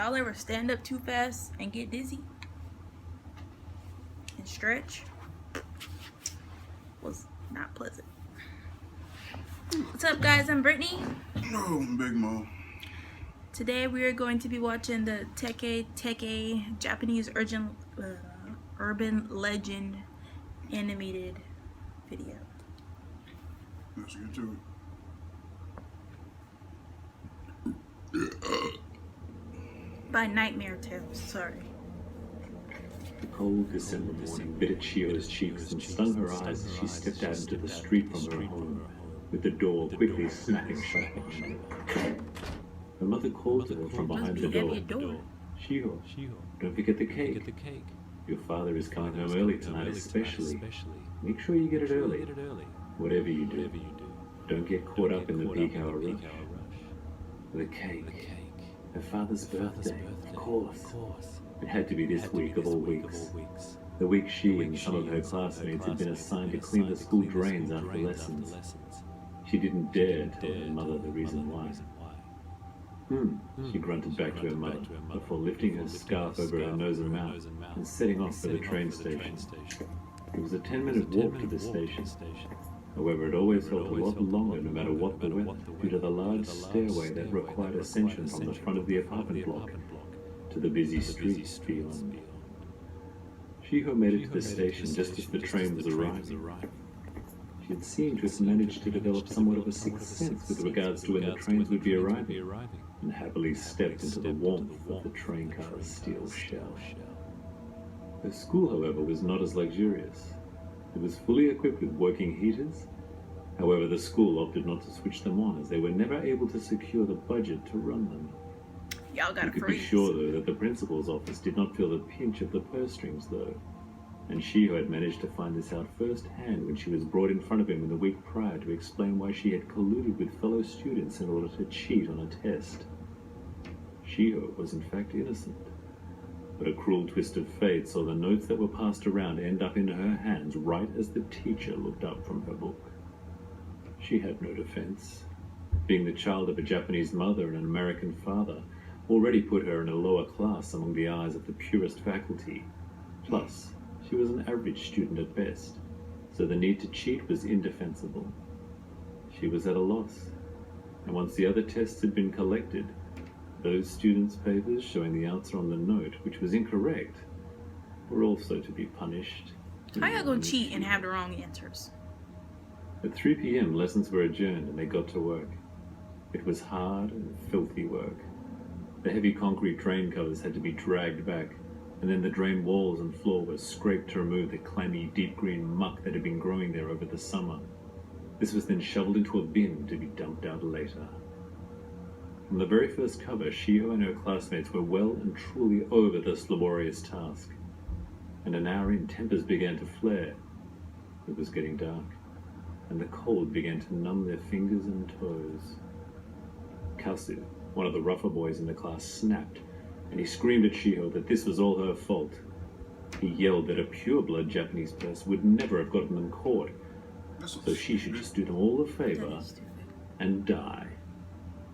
Y'all ever stand up too fast and get dizzy? And stretch? Was not pleasant. What's up, guys? I'm Brittany. Oh, Big Mo. Today we are going to be watching the Teke Japanese urban legend animated video. Let's get to it. By Nightmare Tales, sorry. The cold December morning bit at Chio's cheeks and stung her eyes as she stepped out into the street from her home, with the door quickly snapping shut behind her. Her mother called to her from behind the door. Chiho, don't forget the cake. Your father is coming home early tonight especially. Make sure you get it early. Whatever you do, don't get caught up in the peak hour rush. The cake. Her father's birthday, of course. It had to be this week of all weeks. The week she and some of her classmates had been assigned to clean the school drains after lessons. She didn't dare tell her mother the reason why. She grunted back to her mother before lifting her scarf over her nose and mouth and setting off for the train station. It was a 10-minute walk to the station. However, it always felt a lot longer no matter what the weather, due to the large stairway that required ascension from the front of the apartment block to the busy streets beyond. Chiho made it to the station just as the train was arriving. She had seemed to have managed to develop somewhat of a sixth sense with regards to when the trains would be arriving, and happily stepped into the warmth of the train car's steel shell. Her school, however, was not as luxurious. It was fully equipped with working heaters. However, the school opted not to switch them on as they were never able to secure the budget to run them. Y'all gotta You could freeze. be sure, though, that the principal's office did not feel the pinch of the purse strings, though. And Chiho had managed to find this out firsthand when she was brought in front of him in the week prior to explain why she had colluded with fellow students in order to cheat on a test. Chiho was in fact innocent. But a cruel twist of fate saw the notes that were passed around end up in her hands right as the teacher looked up from her book. She had no defense. Being the child of a Japanese mother and an American father already put her in a lower class among the eyes of the purest faculty. Plus, she was an average student at best, so the need to cheat was indefensible. She was at a loss, and once the other tests had been collected, those students' papers showing the answer on the note, which was incorrect, were also to be punished. How y'all gonna cheat and have the wrong answers? At 3 p.m., lessons were adjourned and they got to work. It was hard and filthy work. The heavy concrete drain covers had to be dragged back, and then the drain walls and floor were scraped to remove the clammy, deep green muck that had been growing there over the summer. This was then shoveled into a bin to be dumped out later. From the very first cover, Chiho and her classmates were well and truly over this laborious task. And an hour in, tempers began to flare. It was getting dark, and the cold began to numb their fingers and toes. Kasu, one of the rougher boys in the class, snapped, and he screamed at Chiho that this was all her fault. He yelled that a pure-blood Japanese person would never have gotten them caught, so she should just do them all a favor and die.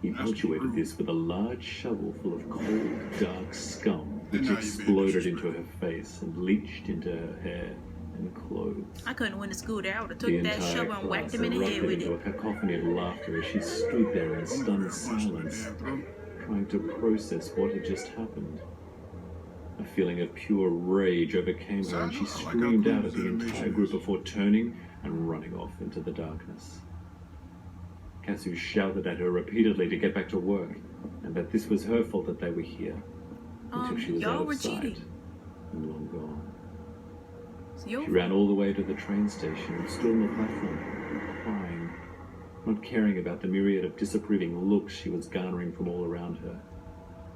He punctuated this with a large shovel full of cold, dark scum, which exploded into her face and leached into her hair and clothes. I couldn't win the school there. I would have took that shovel and whacked him in the head with into a it. cacophony of laughter as she stood there in stunned silence, trying to process what had just happened. A feeling of pure rage overcame her, and she screamed out at the entire group before turning and running off into the darkness. Kasu shouted at her repeatedly to get back to work, and that this was her fault that they were here, until she was out of sight and long gone. She ran all the way to the train station and stood on the platform, crying, not caring about the myriad of disapproving looks she was garnering from all around her.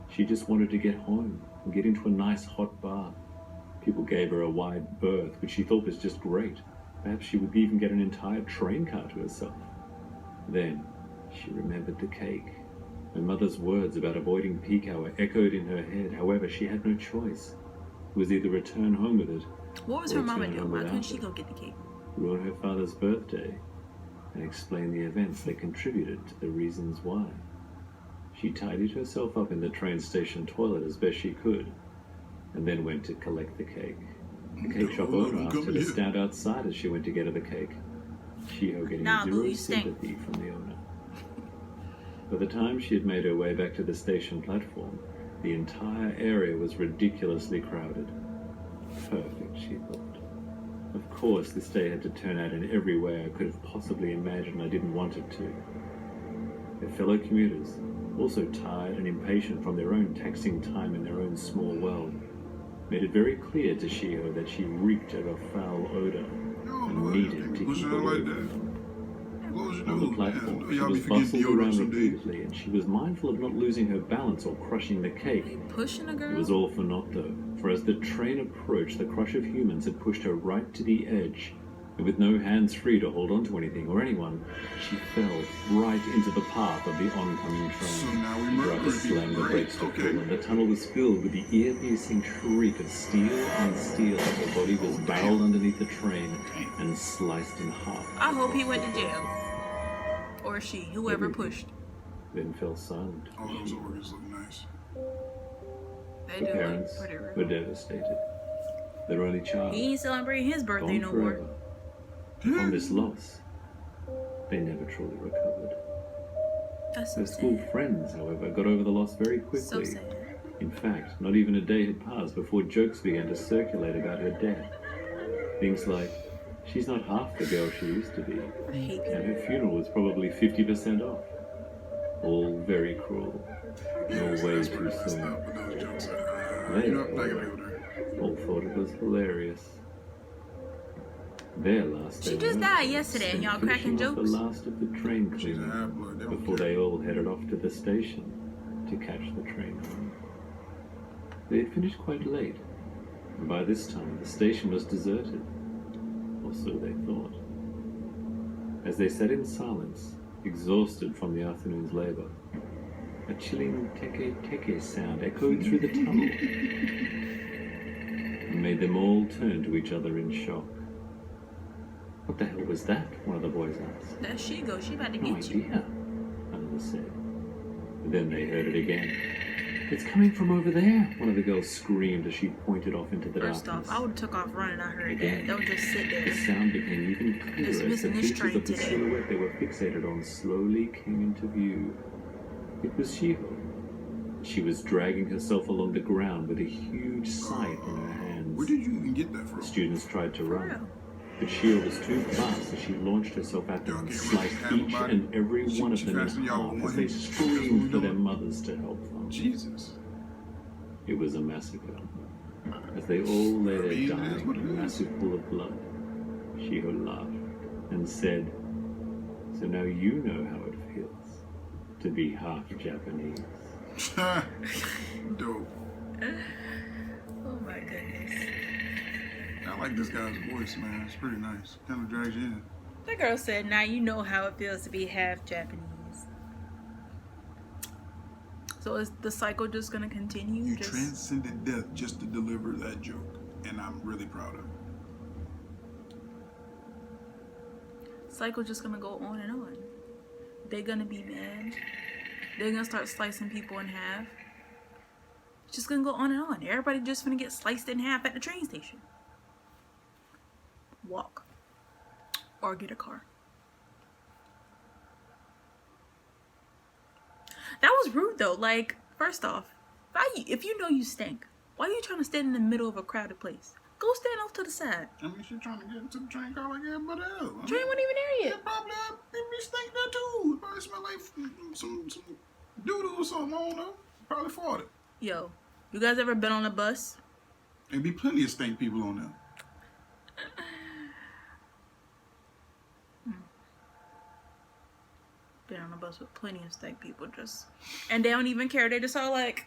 She just wanted to get home and get into a nice hot bath. People gave her a wide berth, which she thought was just great. Perhaps she would even get an entire train car to herself. Then she remembered the cake. Her mother's words about avoiding peak hour echoed in her head. However, she had no choice. It was either return home with it, What was her mama doing? Why couldn't she go get the cake? ruin her father's birthday, and explain the events that contributed to the reasons why. She tidied herself up in the train station toilet as best she could, and then went to collect the cake. The cake shop owner asked her to stand outside as she went to get her the cake. Shiho getting zero sympathy from the owner. By the time she had made her way back to the station platform, the entire area was ridiculously crowded. Perfect, she thought. Of course, this day had to turn out in every way I could have possibly imagined I didn't want it to. Her fellow commuters, also tired and impatient from their own taxing time in their own small world, made it very clear to Shiho that she reeked of a foul odor and needed to keep away from them. On the platform, she was bustled around repeatedly, and she was mindful of not losing her balance or crushing the cake. Pushing a girl? It was all for naught, though, for as the train approached, the crush of humans had pushed her right to the edge, and with no hands free to hold on to anything or anyone, she fell right into the path of the oncoming train. So now we The driver murder slammed the people, brakes to right? full, and the tunnel was filled with the ear-piercing shriek of steel on steel as her body was barreled underneath the train and sliced in half. I hope he went to jail. Or she, whoever pushed. Then fell silent. All those organs look nice. They The do parents look pretty real. were devastated. Their only child He ain't celebrating his birthday gone no more. forever. From this loss, they never truly recovered. That's so Their school sad. friends, however, got over the loss very So quickly. sad. In fact, not even a day had passed before jokes began to circulate about her death. Things like, she's not half the girl she used to be, I hate and people. her funeral was probably 50% off. All very cruel, and all way That's too pretty messed soon. up, but those jokes are... They You know, not gonna be able to... all thought it was hilarious. Their last She day just on died Earth yesterday, and was y'all finishing cracking off jokes? the last of the train She's an cleaning half-blood. They don't before care. they all headed off to the station to catch the train home. They had finished quite late, and by this time the station was deserted, or so they thought. As they sat in silence, exhausted from the afternoon's labor, a chilling teke sound echoed through the tunnel and made them all turn to each other in shock. What the hell was that? One of the boys asked. There she goes. She about to No get you. idea, another said. But then they heard it again. It's coming from over there, one of the girls screamed as she pointed off into the First darkness. off, I would have took off running. I heard Again, that. Don't just sit the there. sound became even clearer as the Dismissing this features train of the today. silhouette they were fixated on slowly came into view. It was Shiho. She was dragging herself along the ground with a huge scythe in her hands. Where did you even get that The from? students tried to For run, real. but Shiho was too fast as she launched herself at them Y'all and can't sliced really have each nobody. and every She- one of she them in faster than y'all half with as they one. That's what we screamed for their doing. mothers to help them. Jesus. It was a massacre. As they all lay I there mean, dying that's what it in a is. massive pool of blood, Shiho laughed and said, "So now you know how it feels to be half Japanese." Dope. Oh my goodness. I like this guy's voice, man. It's pretty nice. Kind of drags you in. The girl said, now you know how it feels to be half Japanese. So is the cycle just going to continue? You Just- transcended death just to deliver that joke, and I'm really proud of it. cycle just going to go on and on. They're going to be mad. They're going to start slicing people in half. It's just going to go on and on. Everybody just going to get sliced in half at the train station. Walk. Or get a car. That was rude though. Like, first off, if you know you stink, why are you trying to stand in the middle of a crowded place? Go stand off to the side. I mean, she's trying to get into the train car like everybody else. I mean, Train wasn't even there it yet. probably be stink there too. It probably smell like some doo-doo or something. I don't know. Probably farted. Yo, you guys ever been on a bus? There'd be plenty of stink people on there. Been on a bus with plenty of stank people, and they don't even care. They just all like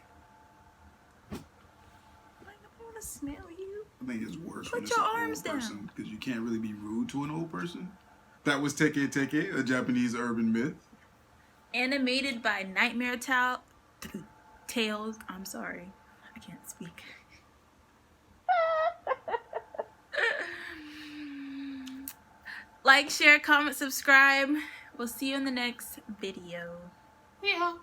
I want to smell you. I think it's worse Put when it's your an arms old down. person because you can't really be rude to an old person. That was Teke, a Japanese urban myth. Animated by Nightmare Tales. I'm sorry, I can't speak. Like, share, comment, subscribe. We'll see you in the next video. Yeah.